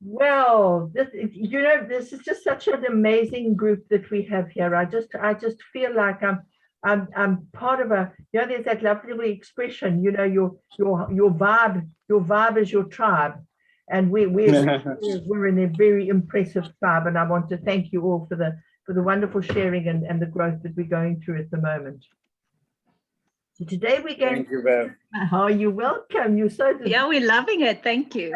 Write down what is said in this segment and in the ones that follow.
Well, this is just such an amazing group that we have here. I just feel like I'm part of a, there's that lovely expression, your vibe is your tribe. And we're in a very impressive tribe. And I want to thank you all for the wonderful sharing and the growth that we're going through at the moment. So today we're going. Thank you, Bev. Oh, you're welcome. You're so. Yeah, we're loving it. Thank you.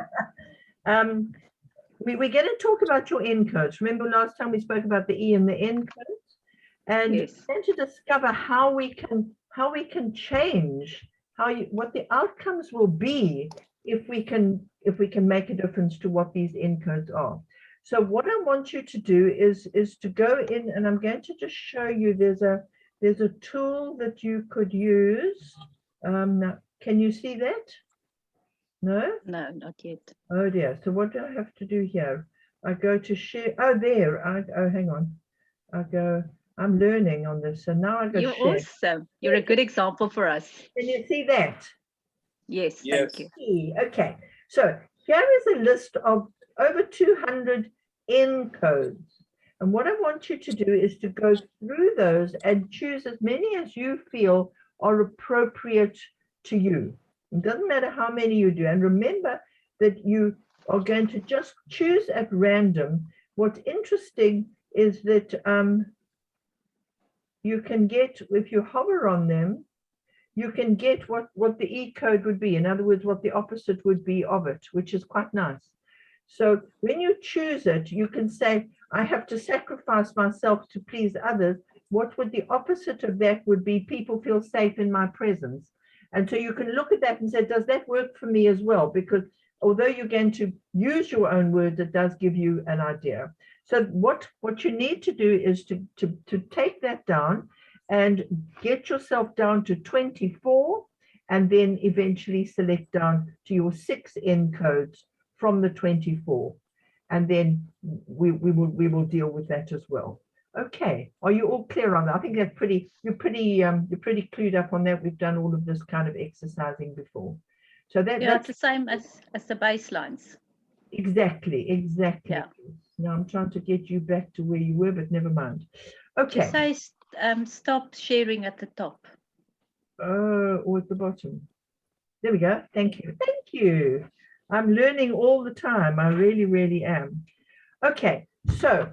We're going to talk about your N codes. Remember last time we spoke about the E and the N codes, and Yes. then to discover how we can change what the outcomes will be if we can make a difference to what these N codes are. So what I want you to do is to go in, and I'm going to just show you. There's a tool that you could use. Now, can you see that? No? No, not yet. Oh dear. So what do I have to do here? I go to share. Oh, there. Oh, hang on. I'm learning on this. So now I go You're share. awesome. You're a good example for us. Can you see that? Yes, Yes. thank you. Okay. So here is a list of over 200 N codes. And what I want you to do is to go through those and choose as many as you feel are appropriate to you. It doesn't matter how many you do. And remember that you are going to just choose at random. What's interesting is that you can get, if you hover on them, you can get what the E code would be. In other words, what the opposite would be of it, which is quite nice. So when you choose it, you can say, I have to sacrifice myself to please others. What would the opposite of that would be? People feel safe in my presence. And so you can look at that and say, does that work for me as well? Because although you're going to use your own words, it does give you an idea. So what you need to do is to take that down and get yourself down to 24, and then eventually select down to your 6 N codes from the 24. And then we will deal with that as well. Okay, are you all clear on that? I think that's you're pretty clued up on that. We've done all of this kind of exercising before. So that's the same as the baselines. Exactly. Yeah. Now I'm trying to get you back to where you were, but never mind. Okay. Just say stop sharing at the top. Or at the bottom. There we go. Thank you. Thank you. I'm learning all the time. I really, really am. Okay, so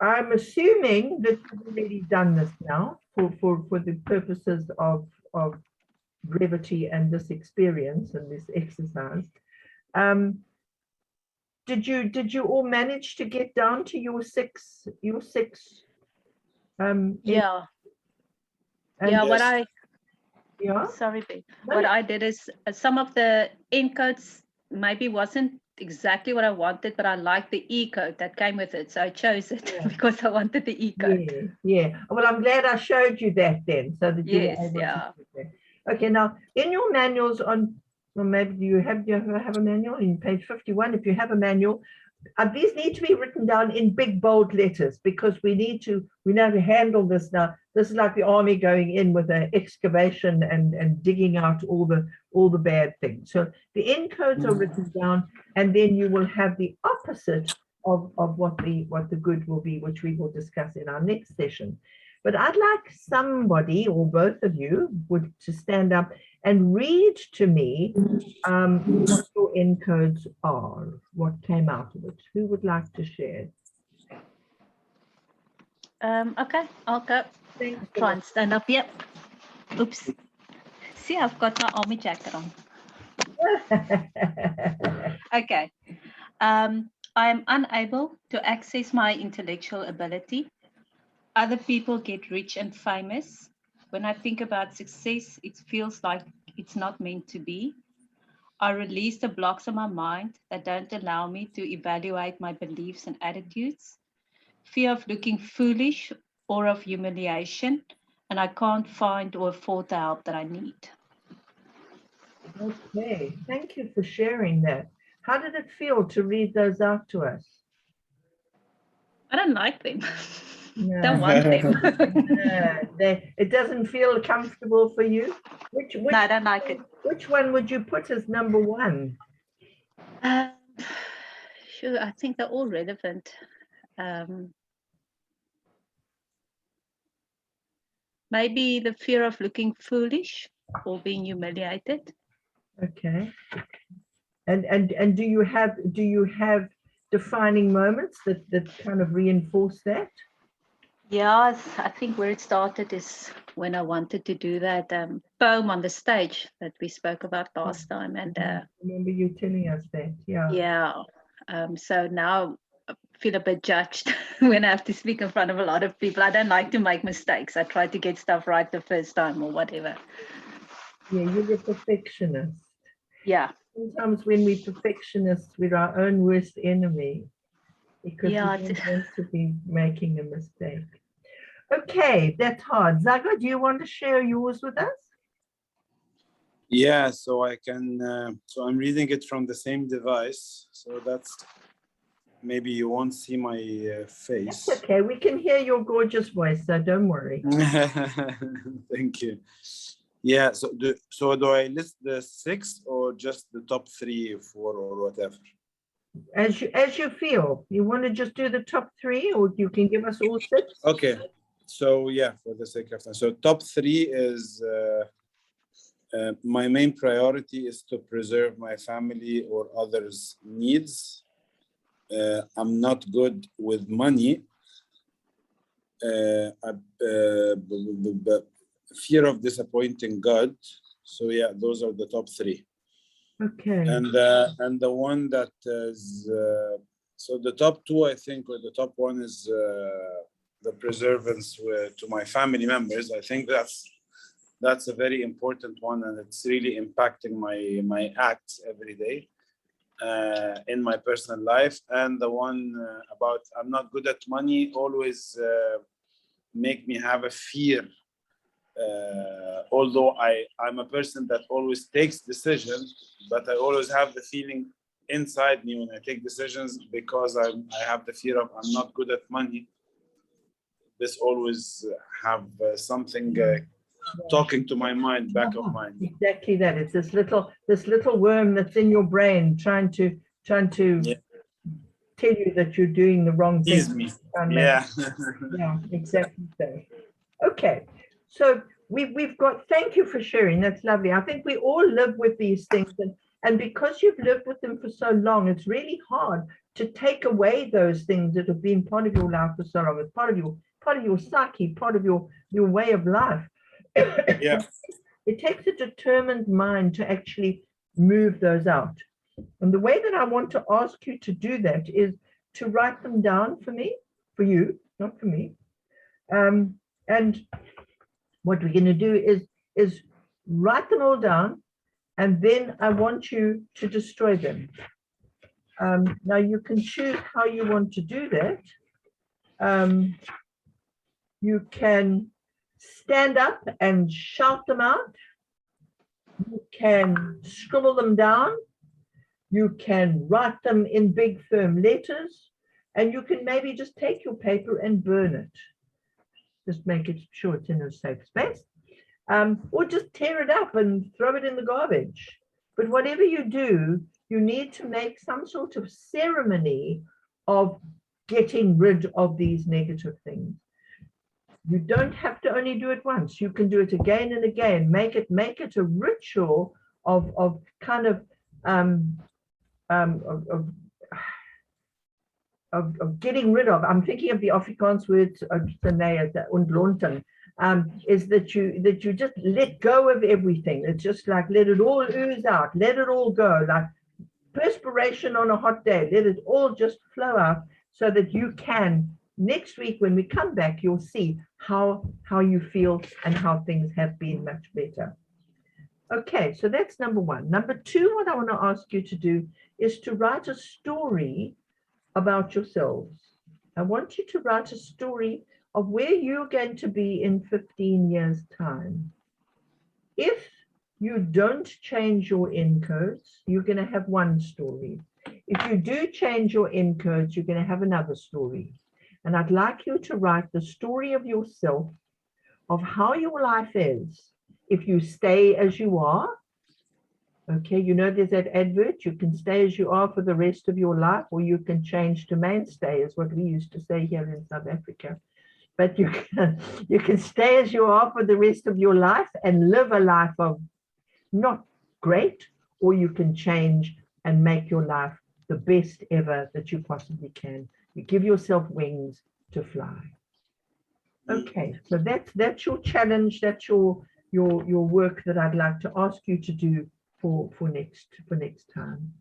I'm assuming that you've already done this now for the purposes of brevity and this experience and this exercise. Did you all manage to get down to your six? Yeah. Yes. Sorry, babe. What I did is some of the N codes maybe wasn't exactly what I wanted, but I liked the E code that came with it. So I chose it because I wanted the E code. Yeah. Well, I'm glad I showed you that then, so that you were able to do that. Okay, now in your manuals or maybe do you have a manual in page 51? If you have a manual, these need to be written down in big bold letters because we know to handle this now. This is like the army going in with an excavation and digging out all the bad things. So the N codes are written down, and then you will have the opposite of what the good will be, which we will discuss in our next session. But I'd like somebody or both of you to stand up and read to me what your N codes are, what came out of it. Who would like to share? Okay, I'll go. Try and stand up. Yep. Oops. See, I've got my army jacket on. Okay. I am unable to access my intellectual ability. Other people get rich and famous. When I think about success, it feels like it's not meant to be. I release the blocks in my mind that don't allow me to evaluate my beliefs and attitudes. Fear of looking foolish or of humiliation, and I can't find or afford the help that I need. Okay, thank you for sharing that. How did it feel to read those out to us? I don't like them. No. Don't want them. It doesn't feel comfortable for you? No, I don't like it. Which one would you put as number one? Sure, I think they're all relevant. Maybe the fear of looking foolish or being humiliated. Okay. And do you have defining moments that kind of reinforce that? Yes, I think where it started is when I wanted to do that poem on the stage that we spoke about last time. And I remember you telling us that. Yeah. yeah, so now I feel a bit judged when I have to speak in front of a lot of people. I don't like to make mistakes. I try to get stuff right the first time or whatever. Yeah, you're a perfectionist. Yeah. Sometimes when we're perfectionists, we're our own worst enemy because Yeah, we don't want to be making a mistake. Okay, that's hard. Zaga, do you want to share yours with us? Yeah, so I can, so I'm reading it from the same device. So that's, maybe you won't see my face. That's okay. We can hear your gorgeous voice, so don't worry. Thank you. Yeah, so do I list the 6 or just the top 3 or 4 or whatever? As you feel. You want to just do the top 3, or you can give us all 6? Okay, so yeah, for the sake of time. So top 3 is my main priority is to preserve my family or others' needs. I'm not good with money. Fear of disappointing God. So yeah, those are the top 3. Okay. And the one that is so the top 2, I think, or the top 1 is the preservance to my family members. I think that's a very important one, and it's really impacting my acts every day in my personal life. And the one about I'm not good at money always make me have a fear. Although I'm a person that always takes decisions, but I always have the feeling inside me when I take decisions, because I have the fear of I'm not good at money. This always have something talking to my mind, back of mind. Exactly that. It's this little worm that's in your brain trying to Yeah. tell you that you're doing the wrong thing. Tease me. Yeah. Yeah, exactly so. Okay, so we've got, thank you for sharing. That's lovely. I think we all live with these things, and because you've lived with them for so long, it's really hard to take away those things that have been part of your life for so long. It's part of your psyche, part of your way of life. Yeah. It takes a determined mind to actually move those out. And the way that I want to ask you to do that is to write them down for me, for you, not for me. And what we're going to do is write them all down, and then I want you to destroy them. Now you can choose how you want to do that. You can stand up and shout them out. You can scribble them down. You can write them in big firm letters, and you can maybe just take your paper and burn it. Just make it sure it's in a safe space. Or just tear it up and throw it in the garbage. But whatever you do, you need to make some sort of ceremony of getting rid of these negative things. You don't have to only do it once. You can do it again and again. Make it a ritual of kind of getting rid of. I'm thinking of the Afrikaans word ontlonting, is that you just let go of everything. It's just like let it all ooze out, let it all go, like perspiration on a hot day. Let it all just flow out, so that you can, next week when we come back, you'll see how you feel and how things have been much better. Okay, so that's number 1. Number 2, what I want to ask you to do is to write a story about yourselves. I want you to write a story of where you're going to be in 15 years' time. If you don't change your encodes, you're going to have one story. If you do change your encodes, you're going to have another story. And I'd like you to write the story of yourself, of how your life is if you stay as you are, okay, you know, there's that advert, you can stay as you are for the rest of your life, or you can change to mainstay, is what we used to say here in South Africa. But you can stay as you are for the rest of your life and live a life of not great, or you can change and make your life the best ever that you possibly can. You give yourself wings to fly. Okay, so that's your challenge, that's your work that I'd like to ask you to do for next time.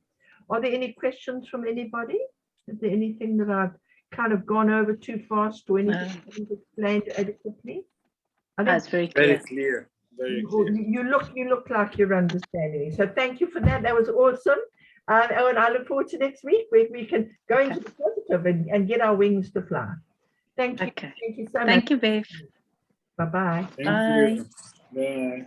Are there any questions from anybody? Is there anything that I've kind of gone over too fast, or anything that I've explained adequately? That's very Very clear. clear. Very clear. You look like you're understanding. So thank you for that. That was awesome. And I look forward to next week where we can go into the positive and get our wings to fly. Thank you. Okay. Thank you so much. Thank you, Bev. Bye-bye. Thank you. Bye.